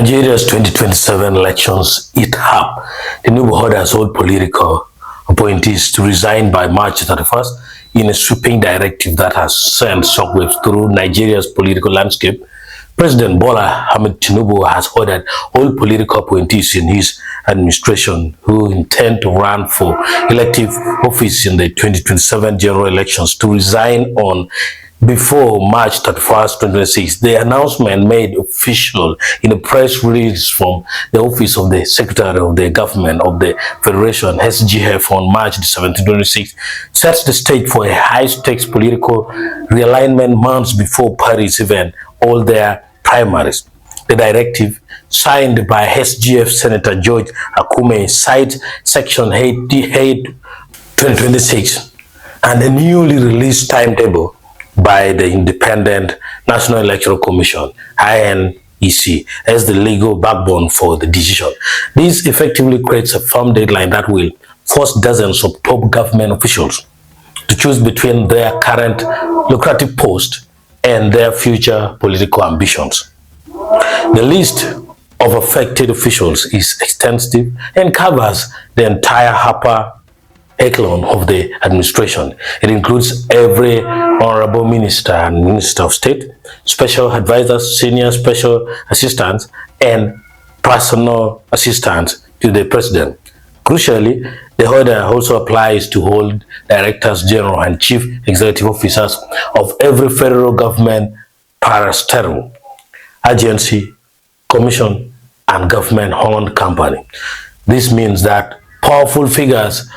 Nigeria's 2027 elections eat up. Tinubu orders all political appointees to resign by March 31st in a sweeping directive that has sent shockwaves through Nigeria's political landscape. President Bola Ahmed Tinubu has ordered all political appointees in his administration who intend to run for elective office in the 2027 general elections to resign on before March 31st, 2026. The announcement made official in a press release from the office of the Secretary of the Government of the Federation, SGF, on March 17, 2026, sets the stage for a high-stakes political realignment months before parties even hold their primaries. The directive, signed by SGF Senator George Akume, cites Section 88, 2026 and a newly released timetable by the Independent National Electoral Commission, INEC, as the legal backbone for the decision. This effectively creates a firm deadline that will force dozens of top government officials to choose between their current lucrative post and their future political ambitions. The list of affected officials is extensive and covers the entire upper echelon of the administration. It includes every honorable minister and minister of state, special advisors, senior special assistants, and personal assistants to the president. Crucially, the order also applies to all directors general and chief executive officers of every federal government parastatal agency, commission, and government-owned company. This means that powerful figures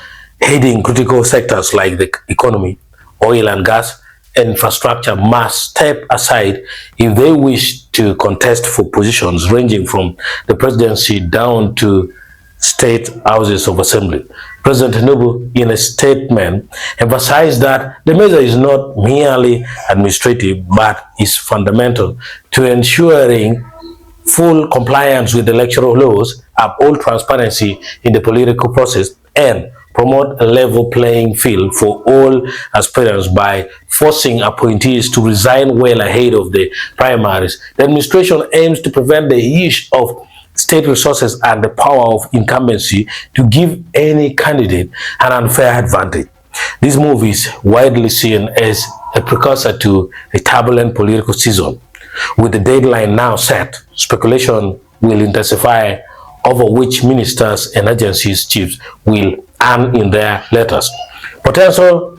heading critical sectors like the economy, oil and gas, and infrastructure must step aside if they wish to contest for positions ranging from the presidency down to state houses of assembly. President Tinubu, in a statement, emphasized that the measure is not merely administrative but is fundamental to ensuring full compliance with electoral laws, uphold transparency in the political process, and promote a level playing field for all aspirants by forcing appointees to resign well ahead of the primaries. The administration aims to prevent the use of state resources and the power of incumbency to give any candidate an unfair advantage. This move is widely seen as a precursor to a turbulent political season. With the deadline now set, speculation will intensify over which ministers and agencies chiefs will earn in their letters. Potential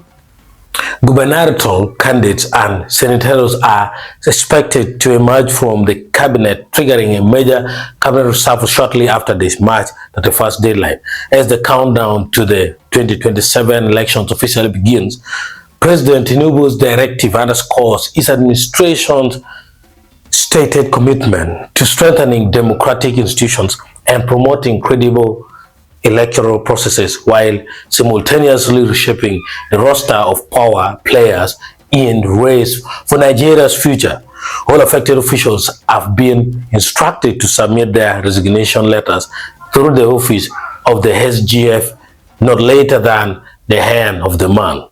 gubernatorial candidates and senators are expected to emerge from the cabinet, triggering a major cabinet reshuffle shortly after this March 31st deadline. As the countdown to the 2027 elections officially begins, President Tinubu's directive underscores his administration's stated commitment to strengthening democratic institutions and promoting credible electoral processes while simultaneously reshaping the roster of power players in the race for Nigeria's future. All affected officials have been instructed to submit their resignation letters through the office of the SGF not later than the end of the month.